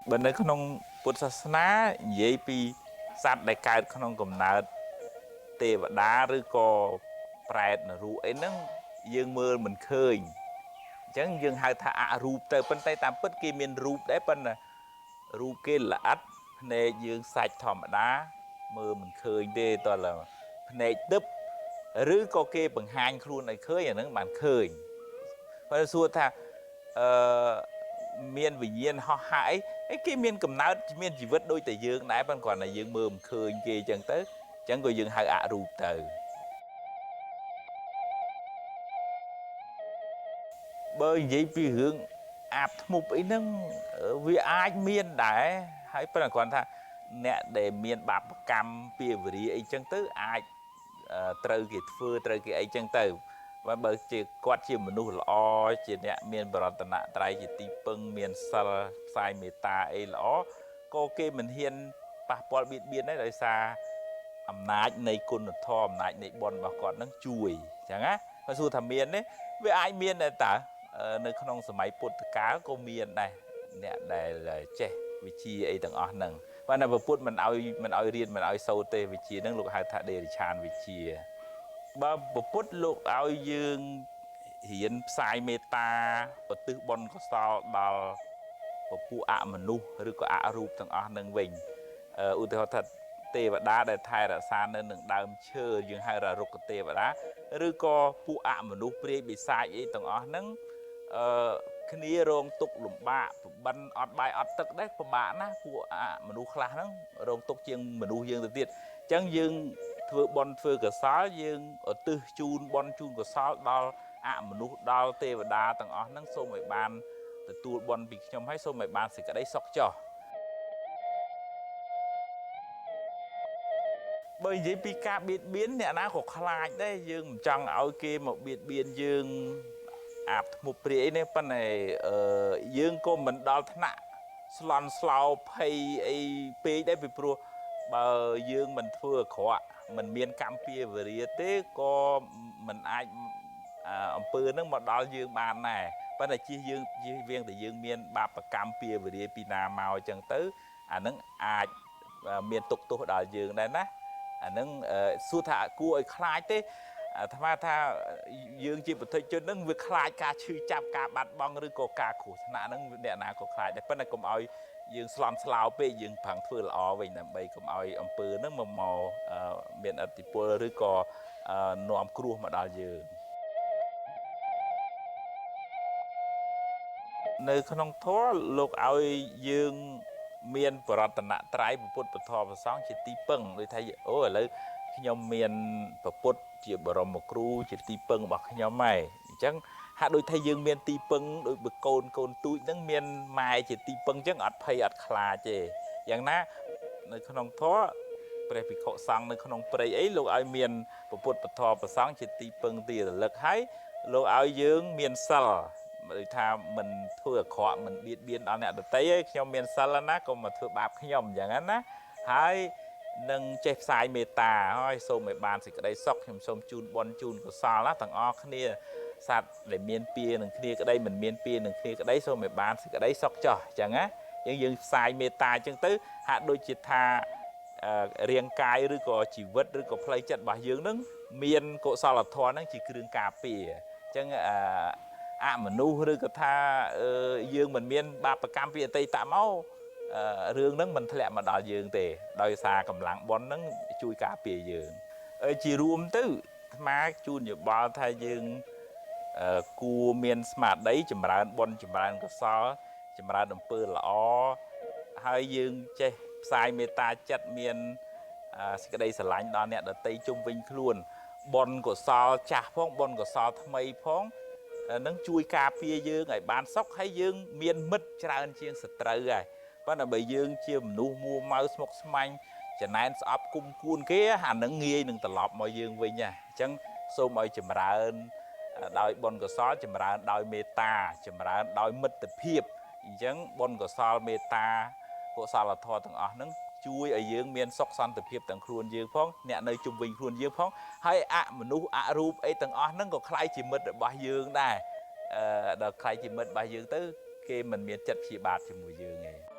Bên đây không Phật sát ná dễ bị sát đại cao không cầm nợ tê và đá rư co prẹt là ru ấy nâng dương mơ mình khơi chẳng dương hai thả rụp tới bên tay tam bất kỳ miền rụp đấy bên là rụp kia là ắt nè dương sạch thòm đá mơ mình khơi đê toàn là nè tấp rứ có kia bằng hai khuôn này khơi ở nâng bạn khơi và xua tha miền vì nhiên họ hãi ấy cái miền cầm nát miền chỉ vứt đôi tay dương nãy ban còn là dương mơ mình khơi kia chẳng tới chẳng có dương hai rụp từ bởi vậy vì hướng áp mục ấy nâng vì ai miền đấy hãy phải là còn tha nè để miền bạc cam bia vì ấy chân tới ai trời cái phơi trời cái ấy chân tới và bởi chỉ quát chỉ mình nuôi lo chỉ nè miền bờ tận nạ trái chỉ tì pưng miền sal sai meta ấy lõ có cái mình hiền bà bỏ biệt biệt đấy đời xa âm nát này côn thò âm nát này bòn bà còn đang chui chẳng á và dù thầm miền đấy với ai miền này ta nơi khôngสมัย ពុទ្ធ កាល ក៏ មាន ដែរ អ្នក ដែល ចេះ វិជា អី ទាំង អស់ ហ្នឹង បាទ នៅ ពុទ្ធ មិន ឲ្យ រៀន មិន ឲ្យ សូត្រ ទេ វិជា ហ្នឹង លោក ហៅ ថា ដេរិឆាន វិជា បើ ពុទ្ធ លោក ឲ្យ យើង រៀន ផ្សាយ មេត្តា ឧទ្ទិស បុណ្យកុសល ដល់ ពួក អមនុស្ស ឬ ក៏ អរូប ទាំង អស់ ហ្នឹង វិញ ឧទាហរណ៍ ថា ទេវតា ដែល ថែ រក្សា នៅ នឹង ដើម ឈើ យើង ហៅ ថា រុក្ខទេវតា ឬ ក៏ ពួក អមនុស្ស ព្រាយ បិសាច អី ទាំង អស់ ហ្នឹង គ្នារងទុកលំបាកបិណ្ឌអត់បាយអត់ទឹកដែរពិបាកណាស់ពួកមនុស្សខ្លះហ្នឹងរងទុកជាងមនុស្សយើងទៅទៀតអញ្ចឹងយើងធ្វើបន់ធ្វើកសលយើងឧទ្ទិសជូនបន់ជូនកសលដល់មនុស្សដល់ទេវតាទាំងអស់ហ្នឹងសូមឲ្យបានទទួលបន់ពីខ្ញុំហើយសូមឲ្យបានសេចក្តីសុខចុះបើនិយាយពីការបៀតបៀនអ្នកណាក៏ខ្លាចដែរយើងមិនចង់ឲ្យគេមកបៀតបៀនយើងអាប់ធ្មប់ព្រាយនេះប៉ុន្តែយើងក៏មិនដល់ថ្នាក់ស្លន់ស្លោភ័យអីពេកដែរពីព្រោះបើយើងមិនធ្វើអាក្រក់មិនមានកម្មពៀវរាទេក៏មិនអាចអំពើនឹងមកដល់យើងបានដែរប៉ុន្តែជិះវៀងតែយើងមានបាបកម្មពៀវរាពីណាមកអញ្ចឹងទៅអានឹងអាចមានទុកទោសដល់យើងដែរណាអានឹងសួរថាគួរឲ្យខ្លាចទេអាត្មាថាយើងជាប្រតិជននឹងវាខ្លាចការឈឺចាប់ការបាត់បង់ឬក៏ការគ្រោះថ្នាក់នឹងអ្នកណាក៏ខ្លាចដែរប៉ុន្តែកុំឲ្យយើងស្លន់ស្លោពេកយើងប្រឹងធ្វើល្អវិញដើម្បីកុំឲ្យអំពើនឹងមកមានឥទ្ធិពលឬក៏នាំគ្រោះមកដល់យើងនៅក្នុងធម៌លោកឲ្យយើងមានបរតនត្រ័យពុទ្ធពធប្រសងជាទីពឹងដូចថាអូឥឡូវខ្ញុំមានពុទ្ធជាបរមគ្រូជាទីពឹងរបស់ខ្ញុំហើយអញ្ចឹងហាក់ដូចថាយើងមានទីពឹងដូចបើកូនទូចហ្នឹងមានម៉ែជាទីពឹងអញ្ចឹងអត់ភ័យអត់ខ្លាចទេយ៉ាងណានៅក្នុងធម៌ព្រះភិក្ខុសង្ឃនៅក្នុងព្រៃអីលោកឲ្យមានពុទ្ធពធប្រសងជាទីពឹងទីរលឹកហើយលោកឲ្យយើងមានសិលដូចថាមិនធ្វើអាក្រក់មិនបៀតបៀនដល់អ្នកដទៃឯងខ្ញុំមានសិលណាកុំមកធ្វើបាបខ្ញុំអញ្ចឹងណាហើយនឹងចេះផ្សាយមេត្តាហើយសូមឲ្យបានសេចក្តីសុខខ្ញុំសូមជូនបុណ្យជូនកុសលណាទាំងអស់គ្នាសត្វដែលមានពៀនឹងគ្នាក្តីមិនមានពៀនឹងគ្នាក្តីសូមឲ្យបានសេចក្តីសុខចុះអញ្ចឹងណាយើងផ្សាយមេត្តាអញ្ចឹងទៅហាក់ដូចជាថារាងកាយឬក៏ជីវិតឬក៏ផ្លូវចិត្តរបស់យើងនឹងមានកុសលធម៌នឹងជាគ្រឿងការពារអញ្ចឹងមនុស្សឬក៏ថាយើងមិនមានបាបកម្មពីអតីតមករឿងហ្នឹងមិនធ្លាក់មកដល់យើងទេដោយសារកម្លាំងបុណ្យហ្នឹងជួយការពារយើងជារួមទៅអាត្មាជូនយោបល់ថាយើងគួរមានស្មារតីចម្រើនបុណ្យចម្រើនកុសលចម្រើនអំពើល្អហើយយើងចេះផ្សាយមេត្តាចិត្តមានសេចក្តីស្រឡាញ់ដល់អ្នកដទៃជុំវិញខ្លួនបុណ្យកុសលចាស់ផងបុណ្យកុសលថ្មីផងនឹងជួយការពារយើងឲ្យបានសុខហើយយើងមានមិត្តច្រើនជាងសត្រូវហើយប៉ុន្តែបើយើងជាមនុស្សមួម៉ៅស្មុគស្មាញចំណែនស្អប់គុំគួនគេអានឹងងាយនឹងត្រឡប់មកយើងវិញហ่ะអញ្ចឹងសូមឲ្យចម្រើនដោយបុណ្យកុសលចម្រើនដោយមេត្តាចម្រើនដោយមិត្តភាពអញ្ចឹងបុណ្យកុសលមេត្តាកុសលធម៌ទាំងអស់ហ្នឹង ជួយឲ្យយើងមានសុខសន្តិភាពទាំងខ្លួនយើងផងអ្នកនៅជុំវិញខ្លួនយើងផងហើយមនុស្សរូបអីទាំងអស់ហ្នឹងក៏ខ្លាយជាមិត្តរបស់យើងដែរដល់ខ្លាយជាមិត្តរបស់យើងទៅគេមិនមានចិត្តព្យាបាទជាមួយយើងទេ